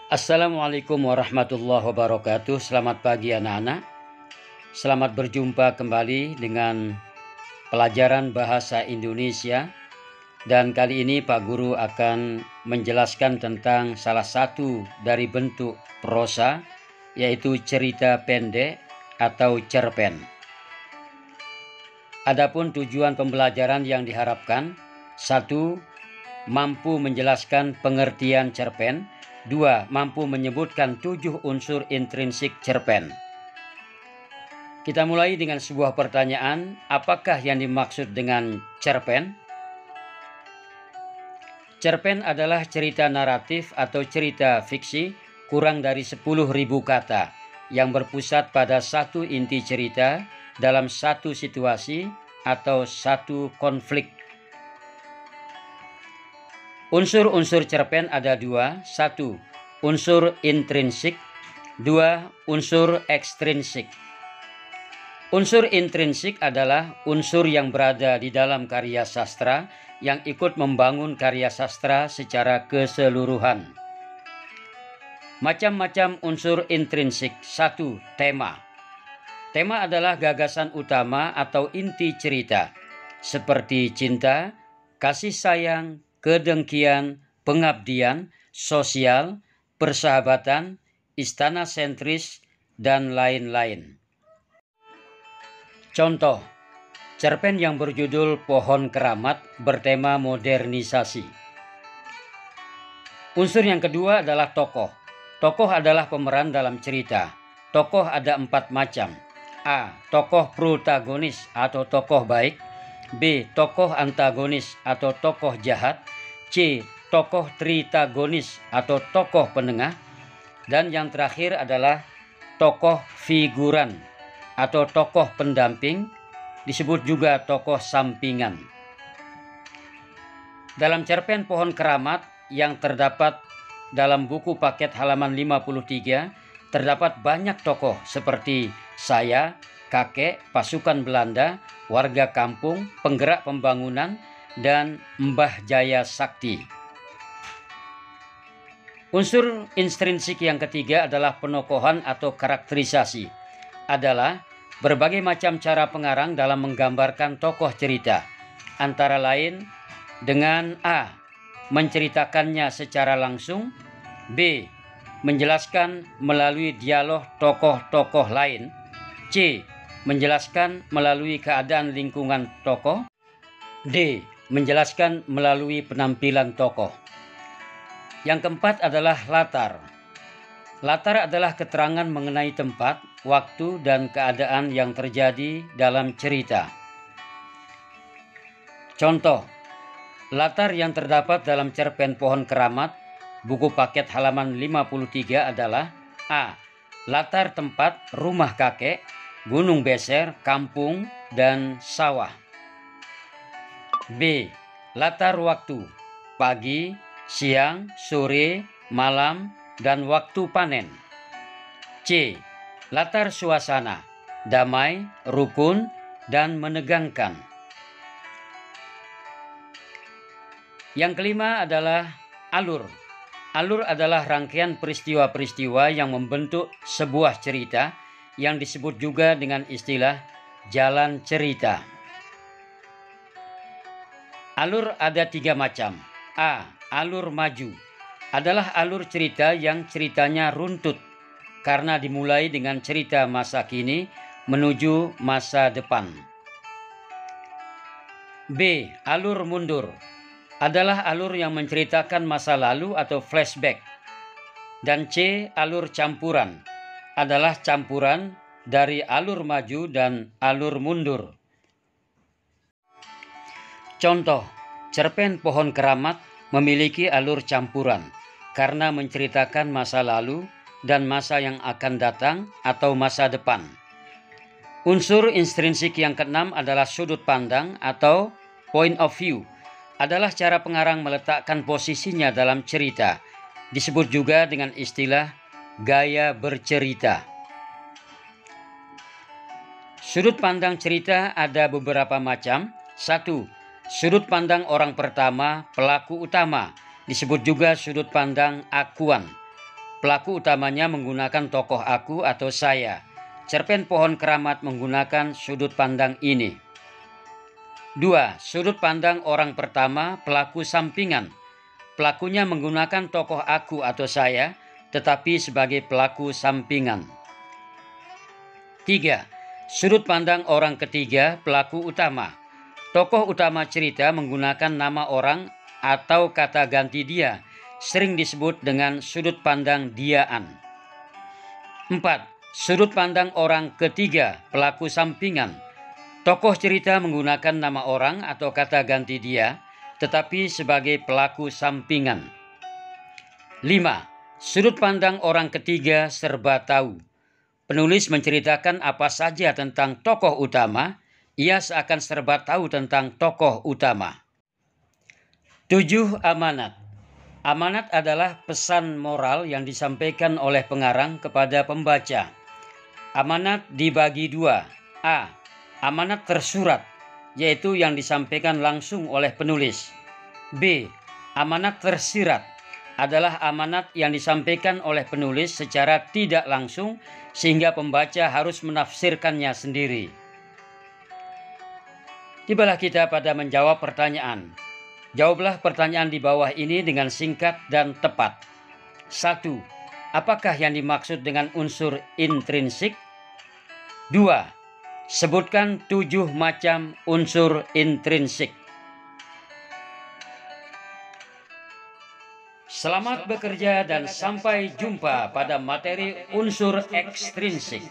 Assalamualaikum warahmatullahi wabarakatuh. Selamat pagi anak-anak. Selamat berjumpa kembali dengan pelajaran bahasa Indonesia. Dan kali ini Pak Guru akan menjelaskan tentang salah satu dari bentuk prosa, yaitu cerita pendek atau cerpen. Adapun tujuan pembelajaran yang diharapkan: 1. Mampu menjelaskan pengertian cerpen. 2. Mampu menyebutkan 7 unsur intrinsik cerpen. Kita mulai dengan sebuah pertanyaan, apakah yang dimaksud dengan cerpen? Cerpen adalah cerita naratif atau cerita fiksi kurang dari 10.000 kata yang berpusat pada satu inti cerita dalam satu situasi atau satu konflik. Unsur-unsur cerpen ada 2. 1. Unsur intrinsik. 2. Unsur ekstrinsik. Unsur intrinsik adalah unsur yang berada di dalam karya sastra yang ikut membangun karya sastra secara keseluruhan. Macam-macam unsur intrinsik. 1. Tema. Tema adalah gagasan utama atau inti cerita, seperti cinta, kasih sayang, kedengkian, pengabdian, sosial, persahabatan, istana sentris, dan lain-lain. Contoh, cerpen yang berjudul Pohon Keramat bertema modernisasi. Unsur yang kedua adalah tokoh. Tokoh adalah pemeran dalam cerita. Tokoh ada 4 macam. A. Tokoh protagonis atau tokoh baik. B. Tokoh antagonis atau tokoh jahat. C. Tokoh tritagonis atau tokoh penengah. Dan yang terakhir adalah tokoh figuran atau tokoh pendamping, disebut juga tokoh sampingan. Dalam cerpen Pohon Keramat yang terdapat dalam buku paket halaman 53, terdapat banyak tokoh seperti saya, kakek, pasukan Belanda, warga kampung, penggerak pembangunan, dan Mbah Jaya Sakti. Unsur intrinsik yang ketiga adalah penokohan atau karakterisasi. Adalah berbagai macam cara pengarang dalam menggambarkan tokoh cerita, antara lain dengan A. menceritakannya secara langsung. B. menjelaskan melalui dialog tokoh-tokoh lain. C. menjelaskan melalui keadaan lingkungan tokoh. D. menjelaskan melalui penampilan tokoh. Yang keempat adalah latar. Latar adalah keterangan mengenai tempat, waktu, dan keadaan yang terjadi dalam cerita. Contoh, latar yang terdapat dalam cerpen Pohon Keramat, buku paket halaman 53 adalah: A. latar tempat rumah kakek, gunung beser, kampung, dan sawah. B. latar waktu, pagi, siang, sore, malam, dan waktu panen. C. latar suasana, damai, rukun, dan menegangkan. Yang kelima adalah alur. Alur adalah rangkaian peristiwa-peristiwa yang membentuk sebuah cerita yang disebut juga dengan istilah jalan cerita. Alur ada 3 macam. A. alur maju adalah alur cerita yang ceritanya runtut karena dimulai dengan cerita masa kini menuju masa depan. B. alur mundur adalah alur yang menceritakan masa lalu atau flashback. Dan C. alur campuran adalah campuran dari alur maju dan alur mundur. Contoh, cerpen Pohon Keramat memiliki alur campuran karena menceritakan masa lalu dan masa yang akan datang atau masa depan. Unsur intrinsik yang keenam adalah sudut pandang atau point of view. Adalah cara pengarang meletakkan posisinya dalam cerita. Disebut juga dengan istilah gaya bercerita. Sudut pandang cerita ada beberapa macam. 1. Sudut pandang orang pertama, pelaku utama, disebut juga sudut pandang akuan. Pelaku utamanya menggunakan tokoh aku atau saya. Cerpen Pohon Keramat menggunakan sudut pandang ini. 2. Sudut pandang orang pertama, pelaku sampingan. Pelakunya menggunakan tokoh aku atau saya, tetapi sebagai pelaku sampingan. 3. Sudut pandang orang ketiga, pelaku utama. Tokoh utama cerita menggunakan nama orang atau kata ganti dia, sering disebut dengan sudut pandang diaan. 4. Sudut pandang orang ketiga, pelaku sampingan. Tokoh cerita menggunakan nama orang atau kata ganti dia, tetapi sebagai pelaku sampingan. 5. Sudut pandang orang ketiga serba tahu. Penulis menceritakan apa saja tentang tokoh utama, ia seakan serba tahu tentang tokoh utama. 7. Amanat. Amanat adalah pesan moral yang disampaikan oleh pengarang kepada pembaca. Amanat dibagi dua. A. Amanat tersurat, yaitu yang disampaikan langsung oleh penulis. B. Amanat tersirat adalah amanat yang disampaikan oleh penulis secara tidak langsung sehingga pembaca harus menafsirkannya sendiri. Tibalah kita pada menjawab pertanyaan. Jawablah pertanyaan di bawah ini dengan singkat dan tepat. 1. Apakah yang dimaksud dengan unsur intrinsik? 2. Sebutkan 7 macam unsur intrinsik. Selamat bekerja dan sampai jumpa pada materi unsur ekstrinsik.